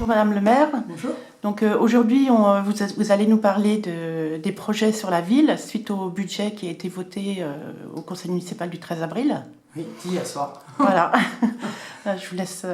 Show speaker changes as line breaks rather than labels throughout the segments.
Bonjour Madame le maire.
Bonjour.
Donc aujourd'hui, vous allez nous parler des projets sur la ville suite au budget qui a été voté au conseil municipal du 13 avril.
Oui, hier soir.
Voilà. Je vous laisse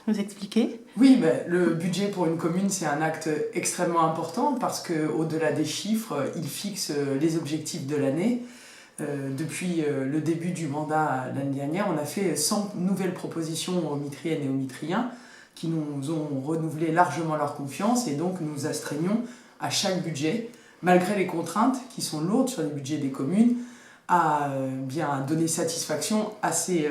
nous expliquer.
Oui, le budget pour une commune, c'est un acte extrêmement important parce qu'au-delà des chiffres, il fixe les objectifs de l'année. Depuis le début du mandat l'année dernière, on a fait 100 nouvelles propositions aux Mitriennes et aux Mitriens qui nous ont renouvelé largement leur confiance et donc nous astreignons à chaque budget, malgré les contraintes qui sont lourdes sur les budgets des communes, à bien donner satisfaction à ces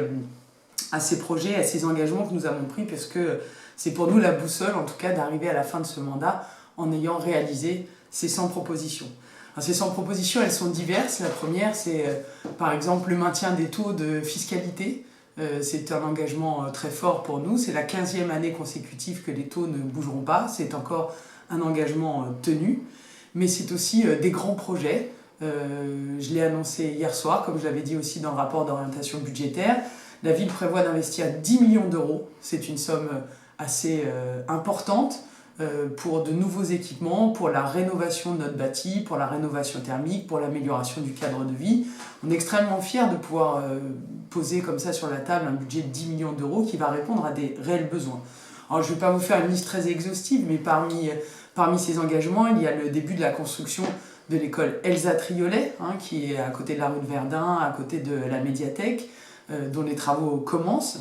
projets, à ces engagements que nous avons pris, parce que c'est pour nous la boussole, en tout cas, d'arriver à la fin de ce mandat en ayant réalisé ces 100 propositions. Alors, ces 100 propositions, elles sont diverses. La première, c'est par exemple le maintien des taux de fiscalité. C'est un engagement très fort pour nous. C'est la 15e année consécutive que les taux ne bougeront pas. C'est encore un engagement tenu. Mais c'est aussi des grands projets. Je l'ai annoncé hier soir, comme je l'avais dit aussi dans le rapport d'orientation budgétaire. La ville prévoit d'investir 10 millions d'euros. C'est une somme assez importante pour de nouveaux équipements, pour la rénovation de notre bâti, pour la rénovation thermique, pour l'amélioration du cadre de vie. On est extrêmement fiers de pouvoir poser comme ça sur la table un budget de 10 millions d'euros qui va répondre à des réels besoins. Alors je ne vais pas vous faire une liste très exhaustive, mais parmi ces engagements, il y a le début de la construction de l'école Elsa Triolet, qui est à côté de la rue de Verdun, à côté de la médiathèque, dont les travaux commencent.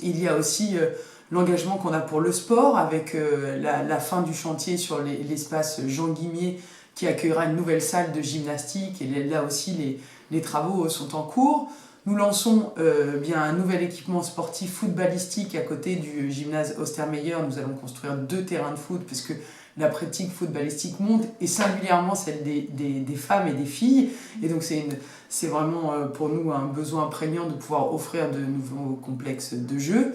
Il y a aussi l'engagement qu'on a pour le sport, avec la fin du chantier sur l'espace Jean Guimier, qui accueillera une nouvelle salle de gymnastique, et là aussi les travaux sont en cours. Nous lançons bien un nouvel équipement sportif footballistique à côté du gymnase Ostermeyer. Nous allons construire 2 terrains de foot, parce que la pratique footballistique monte, et singulièrement celle des femmes et des filles. Et donc c'est vraiment pour nous un besoin prégnant de pouvoir offrir de nouveaux complexes de jeux.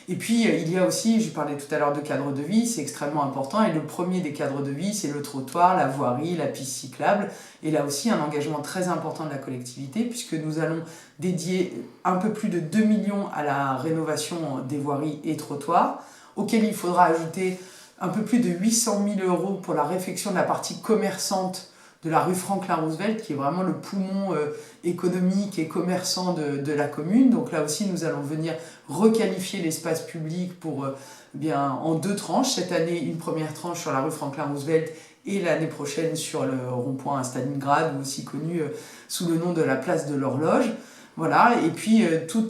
Et puis il y a aussi, je parlais tout à l'heure de cadre de vie, c'est extrêmement important. Et le premier des cadres de vie, c'est le trottoir, la voirie, la piste cyclable. Et là aussi un engagement très important de la collectivité, puisque nous allons dédier un peu plus de 2 millions à la rénovation des voiries et trottoirs, auquel il faudra ajouter un peu plus de 800 000 euros pour la réfection de la partie commerçante de la rue Franklin-Roosevelt, qui est vraiment le poumon économique et commerçant de la commune. Donc là aussi, nous allons venir requalifier l'espace public pour, en 2 tranches. Cette année, une première tranche sur la rue Franklin-Roosevelt, et l'année prochaine sur le rond-point à Stalingrad, aussi connu sous le nom de la place de l'Horloge. Voilà. Et puis tout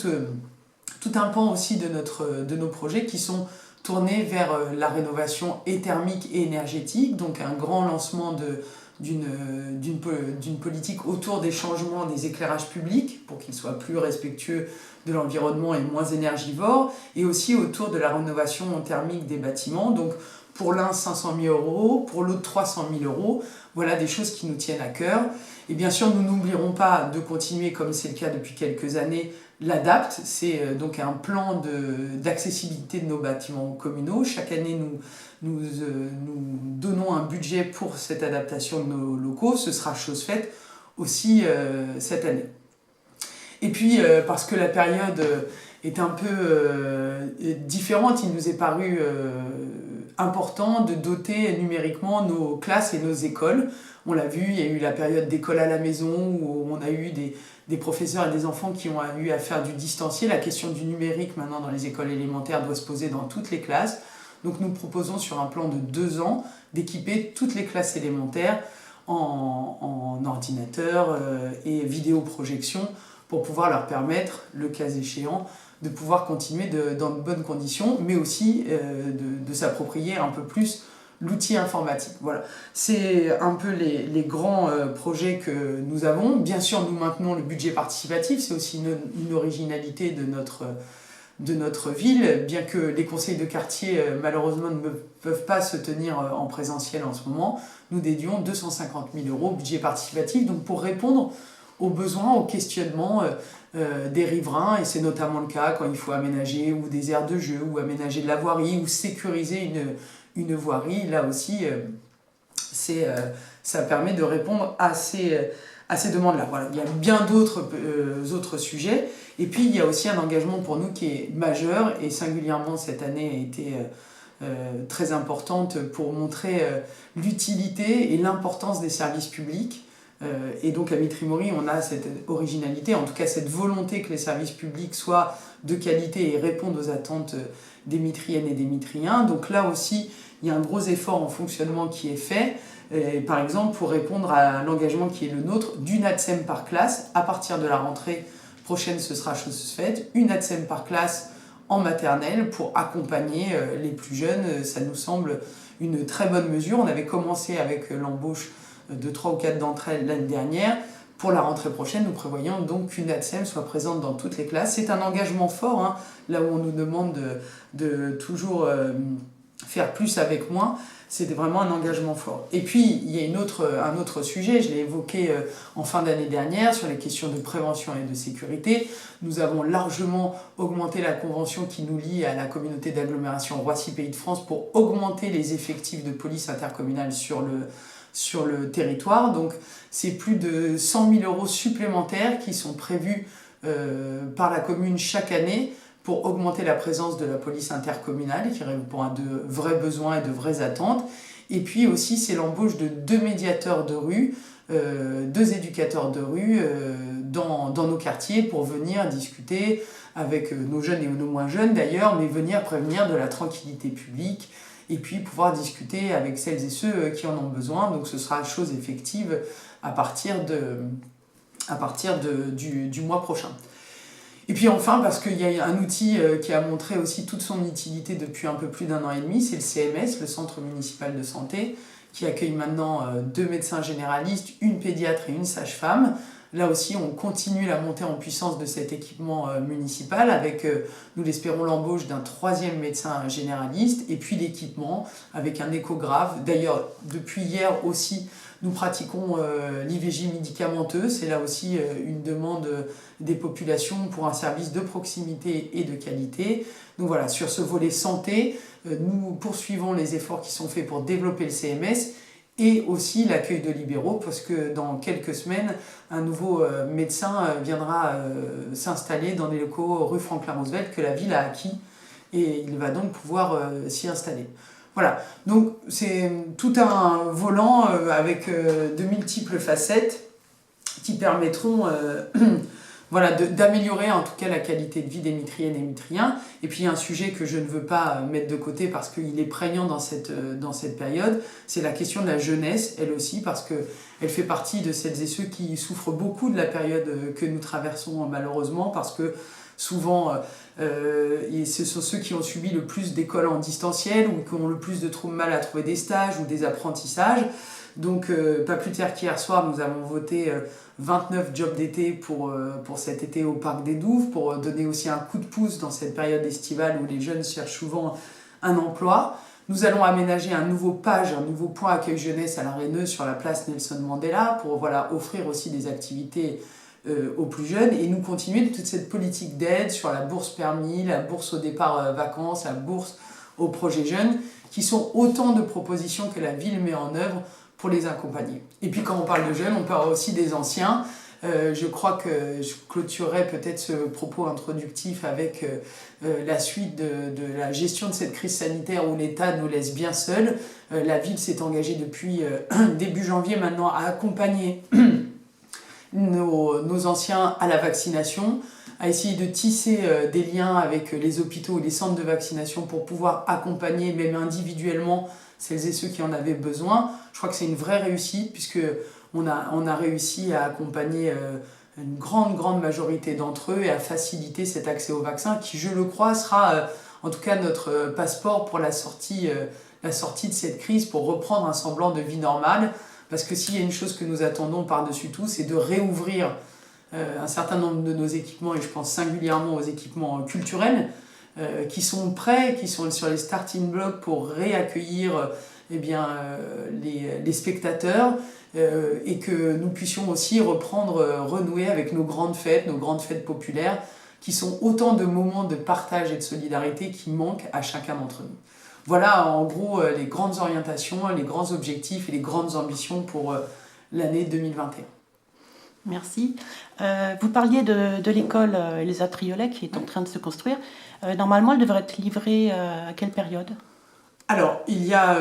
un pan aussi de nos projets qui sont tournés vers la rénovation thermique et énergétique, donc un grand lancement d'une politique autour des changements des éclairages publics pour qu'ils soient plus respectueux de l'environnement et moins énergivores, et aussi autour de la rénovation thermique des bâtiments. Donc pour l'un 500 000 euros, pour l'autre 300 000 euros. Voilà des choses qui nous tiennent à cœur. Et bien sûr, nous n'oublierons pas de continuer, comme c'est le cas depuis quelques années, l'ADAPT. C'est donc un plan d'accessibilité de nos bâtiments communaux. Chaque année, nous donnons un budget pour cette adaptation de nos locaux. Ce sera chose faite aussi cette année. Et puis, parce que la période est un peu différente, il nous est paru important de doter numériquement nos classes et nos écoles. On l'a vu, il y a eu la période d'école à la maison où on a eu des professeurs et des enfants qui ont eu à faire du distanciel. La question du numérique maintenant dans les écoles élémentaires doit se poser dans toutes les classes. Donc nous proposons sur un plan de 2 ans d'équiper toutes les classes élémentaires en ordinateur et vidéoprojection pour pouvoir leur permettre, le cas échéant, de pouvoir continuer dans de bonnes conditions, mais aussi de s'approprier un peu plus l'outil informatique. Voilà, c'est un peu les grands projets que nous avons. Bien sûr, nous maintenons le budget participatif, c'est aussi une originalité de notre ville, bien que les conseils de quartier, malheureusement, ne peuvent pas se tenir en présentiel en ce moment. Nous dédions 250 000 euros au budget participatif, donc pour répondre aux besoins, aux questionnements des riverains, et c'est notamment le cas quand il faut aménager ou des aires de jeu, ou aménager de la voirie, ou sécuriser une voirie. Là aussi, ça permet de répondre à ces demandes-là. Voilà. Il y a bien d'autres sujets, et puis il y a aussi un engagement pour nous qui est majeur, et singulièrement cette année a été très importante pour montrer l'utilité et l'importance des services publics. Et donc à Mitry-Mory, on a cette originalité, en tout cas cette volonté que les services publics soient de qualité et répondent aux attentes des Mitriennes et des Mitriens. Donc là aussi, il y a un gros effort en fonctionnement qui est fait. Et par exemple, pour répondre à l'engagement qui est le nôtre, d'une ATSEM par classe, à partir de la rentrée prochaine, ce sera chose faite, une ATSEM par classe en maternelle pour accompagner les plus jeunes. Ça nous semble une très bonne mesure. On avait commencé avec l'embauche de 3 ou 4 d'entre elles l'année dernière. Pour la rentrée prochaine, nous prévoyons donc qu'une ATSEM soit présente dans toutes les classes. C'est un engagement fort, hein, là où on nous demande de toujours faire plus avec moins. C'est vraiment un engagement fort. Et puis, il y a un autre sujet, je l'ai évoqué en fin d'année dernière, sur les questions de prévention et de sécurité. Nous avons largement augmenté la convention qui nous lie à la communauté d'agglomération Roissy-Pays de France pour augmenter les effectifs de police intercommunale sur le territoire. Donc, c'est plus de 100 000 € supplémentaires qui sont prévus par la commune chaque année pour augmenter la présence de la police intercommunale qui répond à de vrais besoins et de vraies attentes. Et puis aussi, c'est l'embauche de 2 médiateurs de rue, 2 éducateurs de rue dans nos quartiers pour venir discuter avec nos jeunes et nos moins jeunes d'ailleurs, mais venir prévenir de la tranquillité publique et puis pouvoir discuter avec celles et ceux qui en ont besoin. Donc ce sera chose effective à partir du mois prochain. Et puis enfin, parce qu'il y a un outil qui a montré aussi toute son utilité depuis un peu plus d'1 an et demi, c'est le CMS, le Centre municipal de santé, qui accueille maintenant 2 médecins généralistes, une pédiatre et une sage-femme. Là aussi, on continue la montée en puissance de cet équipement municipal avec, nous l'espérons, l'embauche d'un 3e médecin généraliste et puis l'équipement avec un échographe. D'ailleurs, depuis hier aussi, nous pratiquons l'IVJ médicamenteuse. C'est là aussi une demande des populations pour un service de proximité et de qualité. Donc voilà, sur ce volet santé, nous poursuivons les efforts qui sont faits pour développer le CMS et aussi l'accueil de libéraux, parce que dans quelques semaines, un nouveau médecin viendra s'installer dans les locaux rue Franklin-Roosevelt que la ville a acquis, et il va donc pouvoir s'y installer. Voilà, donc c'est tout un volant avec de multiples facettes qui permettront voilà, d'améliorer en tout cas la qualité de vie des Mitriennes et Mitriens. Et puis un sujet que je ne veux pas mettre de côté parce qu'il est prégnant dans cette période, c'est la question de la jeunesse, elle aussi, parce qu'elle fait partie de celles et ceux qui souffrent beaucoup de la période que nous traversons malheureusement, parce que souvent, ce sont ceux qui ont subi le plus d'écoles en distanciel ou qui ont le plus de mal à trouver des stages ou des apprentissages. Donc, pas plus tard qu'hier soir, nous avons voté 29 jobs d'été pour cet été au Parc des Douves, pour donner aussi un coup de pouce dans cette période estivale où les jeunes cherchent souvent un emploi. Nous allons aménager un nouveau point accueil jeunesse à la Reyneuse sur la place Nelson Mandela pour offrir aussi des activités aux plus jeunes, et nous continuer toute cette politique d'aide sur la bourse permis, la bourse au départ vacances, la bourse aux projets jeunes, qui sont autant de propositions que la ville met en œuvre pour les accompagner. Et puis quand on parle de jeunes, on parle aussi des anciens. Je crois que je clôturerai peut-être ce propos introductif avec la suite de la gestion de cette crise sanitaire où l'État nous laisse bien seuls. La ville s'est engagée depuis début janvier maintenant à accompagner nos anciens à la vaccination, à essayer de tisser des liens avec les hôpitaux et les centres de vaccination pour pouvoir accompagner même individuellement celles et ceux qui en avaient besoin. Je crois que c'est une vraie réussite puisqu'on a réussi à accompagner une grande majorité d'entre eux et à faciliter cet accès au vaccin qui, je le crois, sera en tout cas notre passeport pour la sortie de cette crise, pour reprendre un semblant de vie normale. Parce que s'il y a une chose que nous attendons par-dessus tout, c'est de réouvrir un certain nombre de nos équipements, et je pense singulièrement aux équipements culturels, qui sont prêts, qui sont sur les starting blocks pour réaccueillir les spectateurs, et que nous puissions aussi renouer avec nos grandes fêtes populaires, qui sont autant de moments de partage et de solidarité qui manquent à chacun d'entre nous. Voilà en gros les grandes orientations, les grands objectifs et les grandes ambitions pour l'année 2021.
Merci. Vous parliez de l'école Elsa Triolet qui est en train de se construire. Normalement, elle devrait être livrée à quelle période ?
Alors, il y a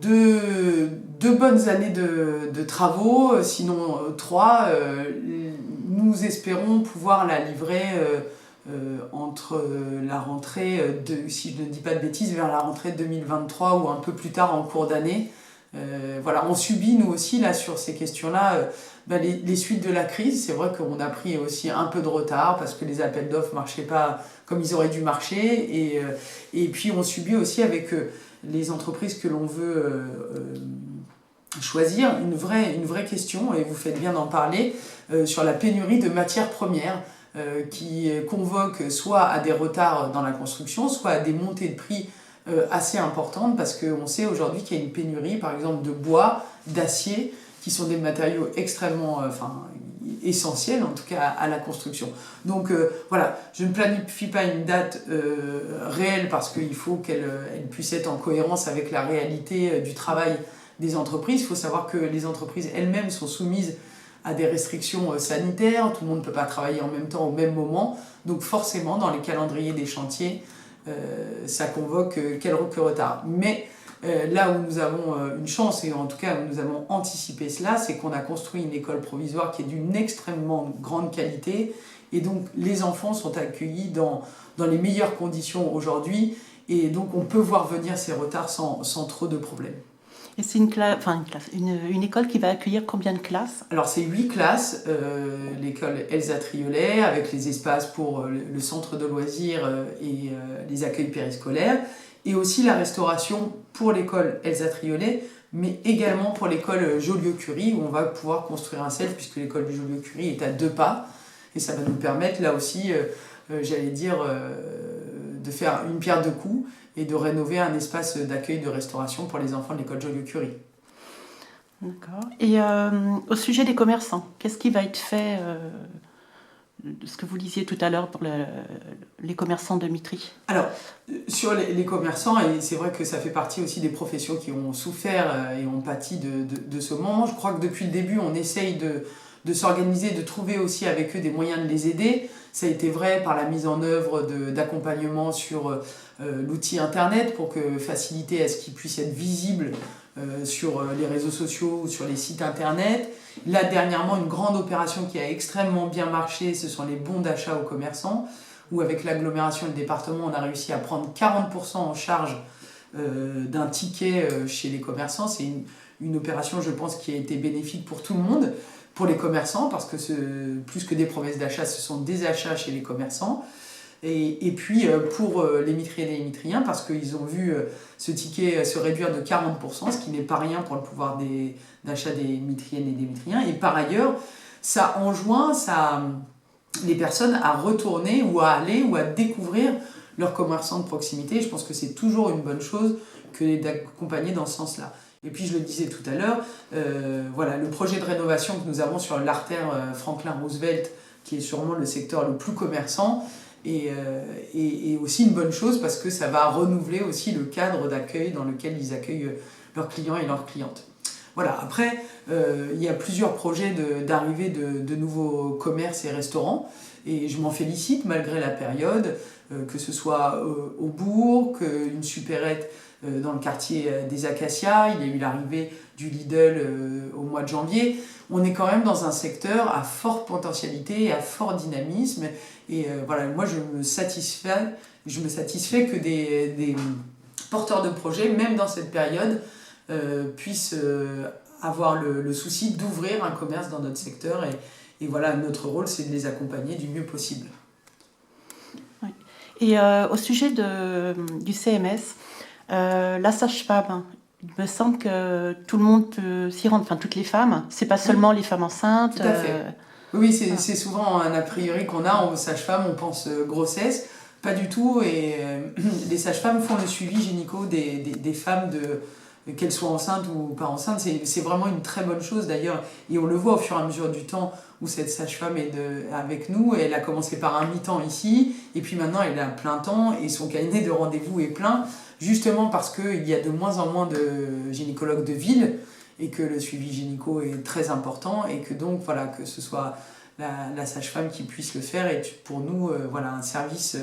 deux bonnes années de travaux, sinon trois. Nous espérons pouvoir la livrer entre la rentrée, si je ne dis pas de bêtises, vers la rentrée 2023 ou un peu plus tard en cours d'année. Voilà, on subit nous aussi là sur ces questions-là les suites de la crise. C'est vrai qu'on a pris aussi un peu de retard parce que les appels d'offres ne marchaient pas comme ils auraient dû marcher. Et puis on subit aussi avec les entreprises que l'on veut choisir une vraie question, et vous faites bien d'en parler, sur la pénurie de matières premières qui convoque soit à des retards dans la construction, soit à des montées de prix assez importantes, parce qu'on sait aujourd'hui qu'il y a une pénurie, par exemple, de bois, d'acier, qui sont des matériaux extrêmement essentiels, en tout cas à la construction. Donc voilà, je ne planifie pas une date réelle, parce qu'il faut qu'elle puisse être en cohérence avec la réalité du travail des entreprises. Il faut savoir que les entreprises elles-mêmes sont soumises à des restrictions sanitaires, tout le monde ne peut pas travailler en même temps au même moment, donc forcément dans les calendriers des chantiers, ça convoque quelques retards. Mais là où nous avons une chance, et en tout cas où nous avons anticipé cela, c'est qu'on a construit une école provisoire qui est d'une extrêmement grande qualité, et donc les enfants sont accueillis dans les meilleures conditions aujourd'hui, et donc on peut voir venir ces retards sans trop de problèmes.
Et c'est une école qui va accueillir combien de classes?
Alors c'est 8 classes, l'école Elsa Triolet, avec les espaces pour le centre de loisirs et les accueils périscolaires, et aussi la restauration pour l'école Elsa Triolet, mais également pour l'école Joliot-Curie, où on va pouvoir construire un self, puisque l'école du Joliot-Curie est à 2 pas, et ça va nous permettre là aussi, j'allais dire, de faire une pierre deux coups, et de rénover un espace d'accueil de restauration pour les enfants de l'école Joliot-Curie.
D'accord. Et au sujet des commerçants, qu'est-ce qui va être fait, ce que vous disiez tout à l'heure pour les commerçants de Mitry?
Alors, sur les commerçants, et c'est vrai que ça fait partie aussi des professions qui ont souffert et ont pâti de ce moment, je crois que depuis le début, on essaye de s'organiser, de trouver aussi avec eux des moyens de les aider. Ça a été vrai par la mise en œuvre d'accompagnement sur l'outil Internet, pour faciliter à ce qu'il puisse être visible sur les réseaux sociaux ou sur les sites Internet. Là, dernièrement, une grande opération qui a extrêmement bien marché, ce sont les bons d'achat aux commerçants, où avec l'agglomération et le département, on a réussi à prendre 40% en charge d'un ticket chez les commerçants. C'est une opération, je pense, qui a été bénéfique pour tout le monde, pour les commerçants, parce que plus que des promesses d'achat, ce sont des achats chez les commerçants. Et puis pour les Mitriennes et les Mitriens, parce qu'ils ont vu ce ticket se réduire de 40%, ce qui n'est pas rien pour le pouvoir d'achat des Mitriennes et des Mitriens. Et par ailleurs, ça enjoint les personnes à retourner ou à aller ou à découvrir leurs commerçants de proximité. Je pense que c'est toujours une bonne chose que d'accompagner dans ce sens-là. Et puis je le disais tout à l'heure, voilà, le projet de rénovation que nous avons sur l'artère Franklin Roosevelt, qui est sûrement le secteur le plus commerçant, et aussi une bonne chose, parce que ça va renouveler aussi le cadre d'accueil dans lequel ils accueillent leurs clients et leurs clientes. Voilà, après, il y a plusieurs projets d'arrivée de nouveaux commerces et restaurants, et je m'en félicite malgré la période, que ce soit au bourg, une supérette dans le quartier des Acacias, il y a eu l'arrivée du Lidl au mois de janvier. On est quand même dans un secteur à forte potentialité et à fort dynamisme, et voilà, moi je me satisfais que des porteurs de projets, même dans cette période, puissent avoir le souci d'ouvrir un commerce dans notre secteur, et voilà, notre rôle, c'est de les accompagner du mieux possible.
Oui. Et au sujet du CMS, la sage-femme, il me semble que tout le monde peut s'y rendre, enfin toutes les femmes, c'est pas seulement les femmes enceintes.
Tout à fait. Oui, c'est souvent un a priori qu'on a en sage-femme, on pense grossesse, pas du tout, et les sages-femmes font le suivi gynéco des femmes, qu'elles soient enceintes ou pas enceintes. C'est vraiment une très bonne chose d'ailleurs, et on le voit au fur et à mesure du temps où cette sage-femme est avec nous. Elle a commencé par un mi-temps ici, et puis maintenant elle est à plein temps, et son cabinet de rendez-vous est plein, justement parce qu'il y a de moins en moins de gynécologues de ville, et que le suivi gynéco est très important, et que donc voilà, que ce soit la sage-femme qui puisse le faire est pour nous voilà, un service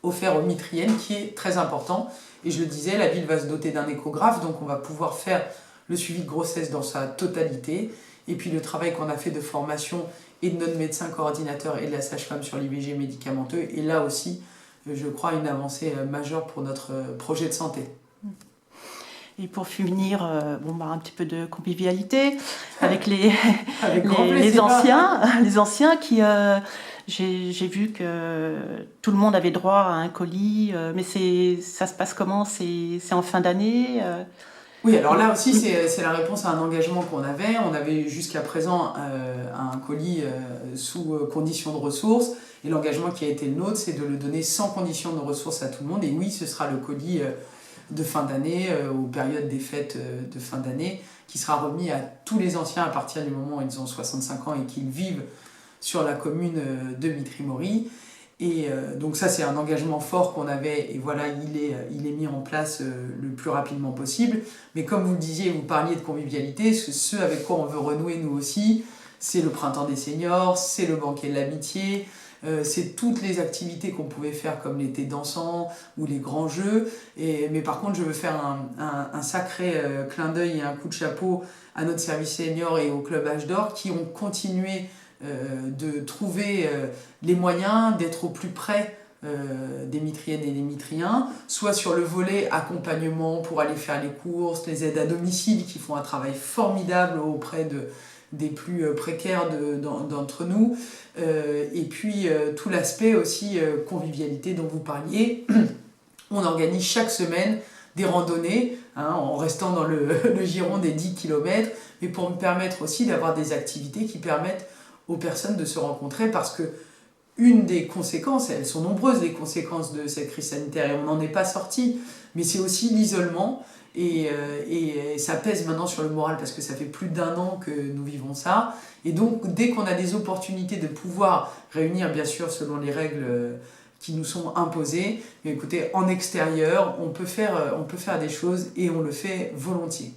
offert aux mitriennes qui est très important. Et je le disais, la ville va se doter d'un échographe, donc on va pouvoir faire le suivi de grossesse dans sa totalité. Et puis le travail qu'on a fait de formation et de notre médecin coordinateur et de la sage-femme sur l'IVG médicamenteux est là aussi, je crois, une avancée majeure pour notre projet de santé.
Et pour finir, un petit peu de convivialité avec les anciens qui... j'ai vu que tout le monde avait droit à un colis, mais ça se passe comment? C'est en fin d'année
Oui, alors là aussi, c'est la réponse à un engagement qu'on avait. On avait jusqu'à présent un colis sous condition de ressources. Et l'engagement qui a été le nôtre, c'est de le donner sans condition de ressources à tout le monde. Et oui, ce sera le colis de fin d'année, aux périodes des fêtes de fin d'année, qui sera remis à tous les anciens à partir du moment où ils ont 65 ans et qu'ils vivent sur la commune de Mitry-Mory. Et donc ça, c'est un engagement fort qu'on avait, et voilà, il est mis en place le plus rapidement possible. Mais comme vous le disiez, vous parliez de convivialité, ce avec quoi on veut renouer nous aussi, c'est le printemps des seniors, c'est le banquet de l'amitié, c'est toutes les activités qu'on pouvait faire comme l'été dansant ou les grands jeux. Mais par contre, je veux faire un sacré clin d'œil et un coup de chapeau à notre service senior et au club H d'Or qui ont continué de trouver les moyens d'être au plus près des mitriennes et des mitriens, soit sur le volet accompagnement pour aller faire les courses, les aides à domicile qui font un travail formidable auprès des plus précaires d'entre nous, et puis tout l'aspect aussi convivialité dont vous parliez. On organise chaque semaine des randonnées, en restant dans le giron des 10 km, mais pour me permettre aussi d'avoir des activités qui permettent aux personnes de se rencontrer, parce que une des conséquences, elles sont nombreuses les conséquences de cette crise sanitaire et on n'en est pas sorti, mais c'est aussi l'isolement et ça pèse maintenant sur le moral parce que ça fait plus d'1 an que nous vivons ça, et donc dès qu'on a des opportunités de pouvoir réunir, bien sûr selon les règles qui nous sont imposées, mais écoutez, en extérieur on peut faire des choses et on le fait volontiers.